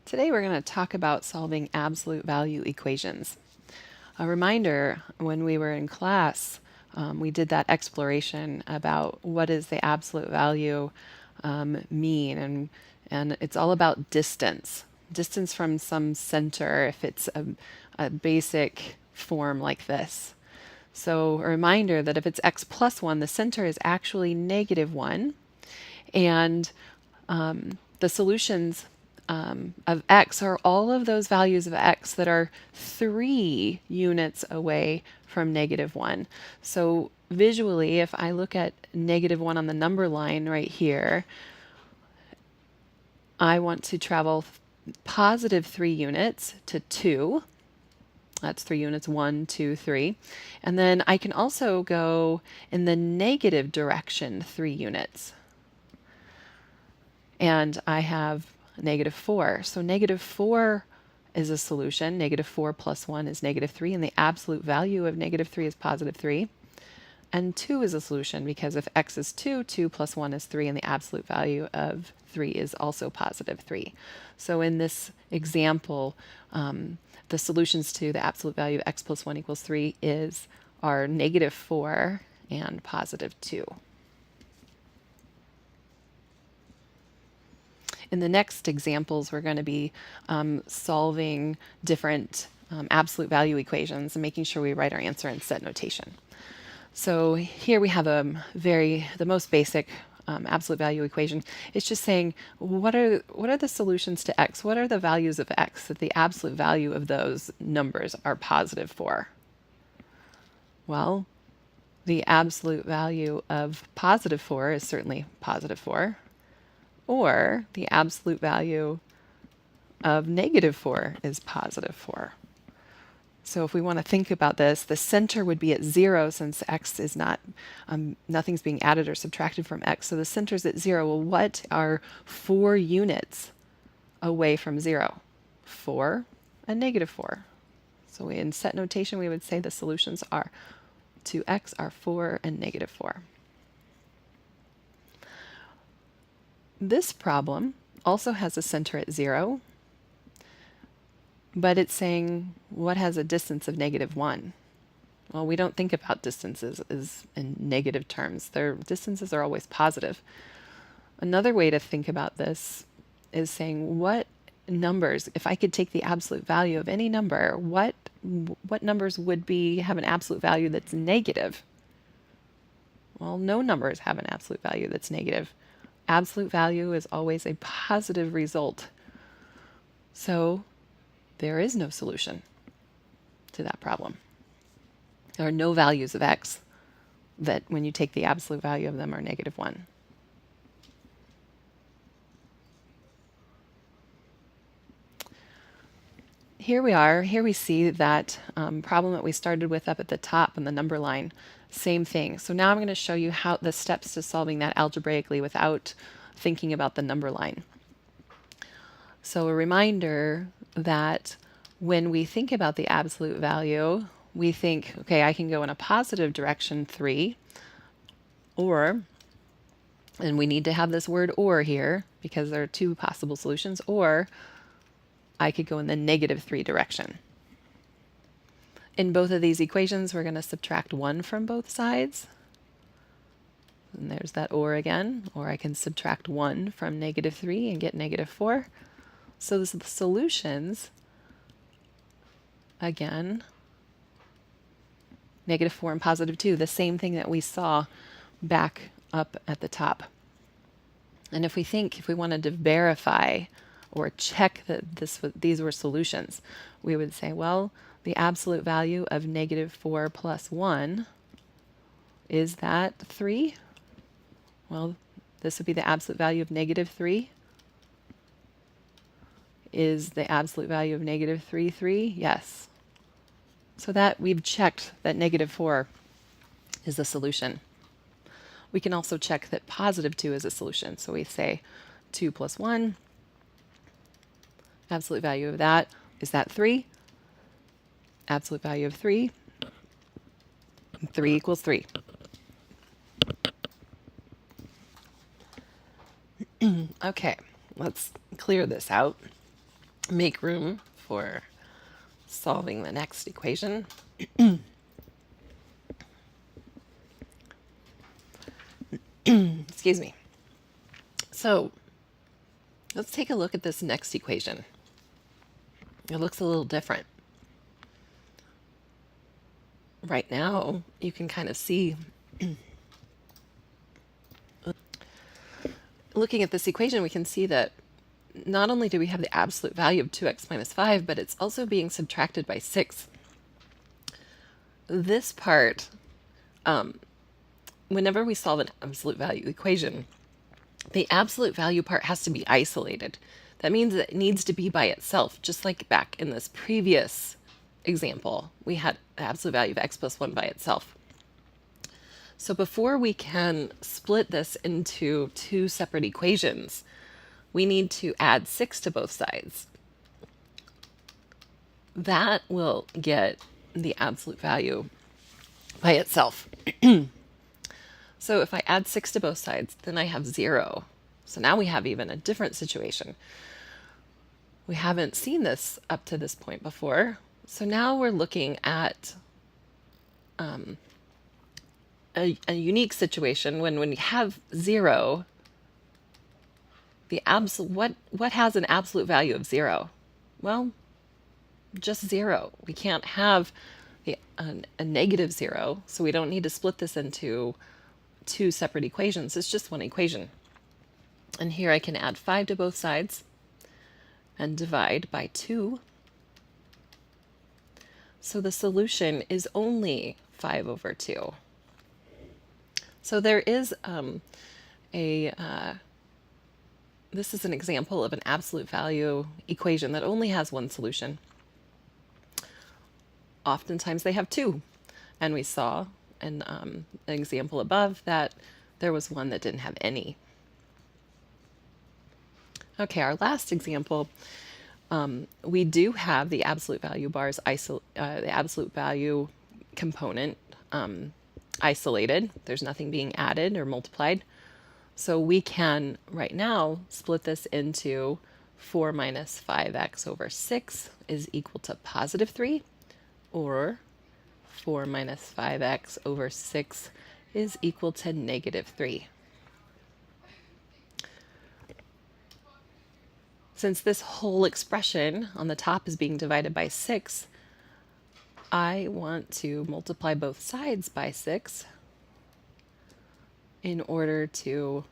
Today we're going to talk about solving absolute value equations. A reminder, when we were in class, we did that exploration about what does the absolute value mean, and it's all about distance from some center if it's a basic form like this. So a reminder that if it's x plus 1, the center is actually -1, and the solutions of x are all of those values of x that are 3 units away from -1. So visually, if I look at -1 on the number line right here, I want to travel positive 3 units to 2. That's 3 units, 1, 2, 3. And then I can also go in the negative direction 3 units. And I have -4. So -4 is a solution. -4 plus 1 is -3, and the absolute value of -3 is +3. And 2 is a solution because if x is 2, 2 plus 1 is 3, and the absolute value of 3 is also +3. So in this example, the solutions to the absolute value of x plus 1 equals 3 are -4 and +2. In the next examples, we're going to be solving different absolute value equations and making sure we write our answer in set notation. So here we have the most basic absolute value equation. It's just saying what are the solutions to x? What are the values of x that the absolute value of those numbers are positive for? Well, the absolute value of +4 is certainly +4. Or the absolute value of -4 is +4. So if we want to think about this, the center would be at 0 since x is not, nothing's being added or subtracted from x. So the center's at 0. Well, what are 4 units away from 0? 4 and -4. So in set notation, we would say the solutions are to x are 4 and -4. This problem also has a center at 0, but it's saying what has a distance of -1. Well, we don't think about distances as in negative terms. Their distances are always positive. Another way to think about this is saying what numbers, if I could take the absolute value of any number, what numbers would have an absolute value that's negative? Well, no numbers have an absolute value that's negative. Absolute value is always a positive result. So there is no solution to that problem. There are no values of x that when you take the absolute value of them are -1. Here we are. Here we see that problem that we started with up at the top on the number line. Same thing. So now I'm going to show you how the steps to solving that algebraically without thinking about the number line. So a reminder that when we think about the absolute value, we think, okay, I can go in a positive direction 3, or, and we need to have this word or here because there are 2 possible solutions, or I could go in the -3 direction. In both of these equations, we're going to subtract 1 from both sides. And there's that or again. Or I can subtract 1 from -3 and get -4. So the solutions, again, -4 and +2, the same thing that we saw back up at the top. And if we wanted to verify or check that these were solutions, we would say, well, the absolute value of -4 plus 1, is that 3? Well, this would be the absolute value of -3. Is the absolute value of -3 3? Yes. So that we've checked that -4 is a solution. We can also check that +2 is a solution. So we say 2 plus 1, absolute value of that, is that 3? Absolute value of 3, 3 equals 3. Okay, let's clear this out. make room for solving the next equation. Excuse me. So let's take a look at this next equation. It looks a little different. Right now, you can kind of see, looking at this equation, we can see that not only do we have the absolute value of 2x minus 5, but it's also being subtracted by 6. This part, whenever we solve an absolute value equation, the absolute value part has to be isolated. That means that it needs to be by itself, just like back in this previous example, we had the absolute value of x plus 1 by itself. So before we can split this into two separate equations, we need to add 6 to both sides. That will get the absolute value by itself. So if I add 6 to both sides, then I have 0. So now we have even a different situation. We haven't seen this up to this point before. So now we're looking at a unique situation when we have 0, the what has an absolute value of 0? Well, just 0. We can't have a negative 0, so we don't need to split this into two separate equations. It's just one equation. And here I can add 5 to both sides and divide by 2. So the solution is only 5 over 2. So there is this is an example of an absolute value equation that only has one solution. Oftentimes they have 2. And we saw in an example above that there was one that didn't have any. Okay, our last example, we do have the absolute value bars, the absolute value component isolated. There's nothing being added or multiplied. So we can right now split this into 4 minus 5x over 6 is equal to positive 3, or 4 minus 5x over 6 is equal to negative 3. Since this whole expression on the top is being divided by 6, I want to multiply both sides by 6 in order to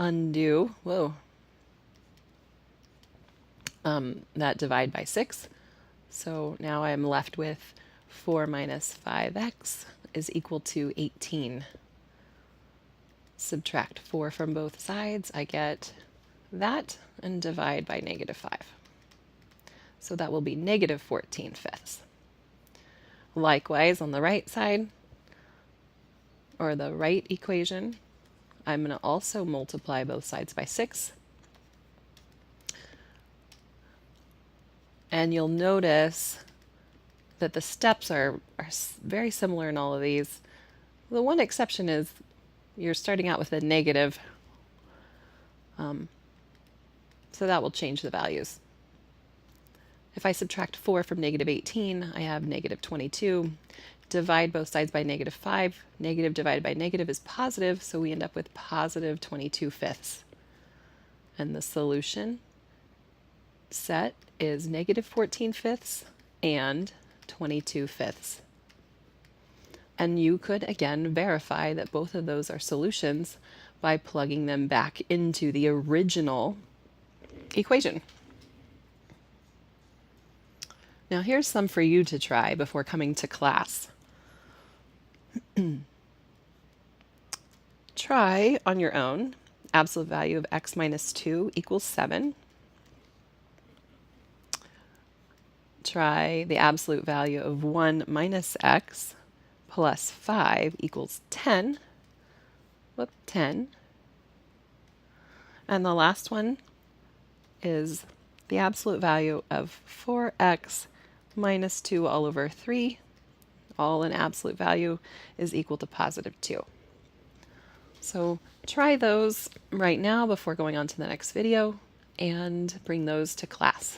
undo that divide by 6. So now I'm left with 4 minus 5x is equal to 18. Subtract 4 from both sides, I get that, and divide by negative 5. So that will be negative 14/5. Likewise, on the right side, or the right equation, I'm going to also multiply both sides by 6. And you'll notice that the steps are very similar in all of these. The one exception is you're starting out with a negative, so that will change the values. If I subtract 4 from negative 18, I have negative 22. Divide both sides by negative 5. Negative divided by negative is positive, so we end up with positive 22/5. And the solution set is negative 14/5 and 22/5. And you could, again, verify that both of those are solutions by plugging them back into the original equation. Now here's some for you to try before coming to class. Try on your own absolute value of x minus 2 equals 7. Try the absolute value of 1 minus x plus 5 equals 10. 10. And the last one is the absolute value of 4x minus 2 all over 3, all in absolute value, is equal to positive 2. So try those right now before going on to the next video and bring those to class.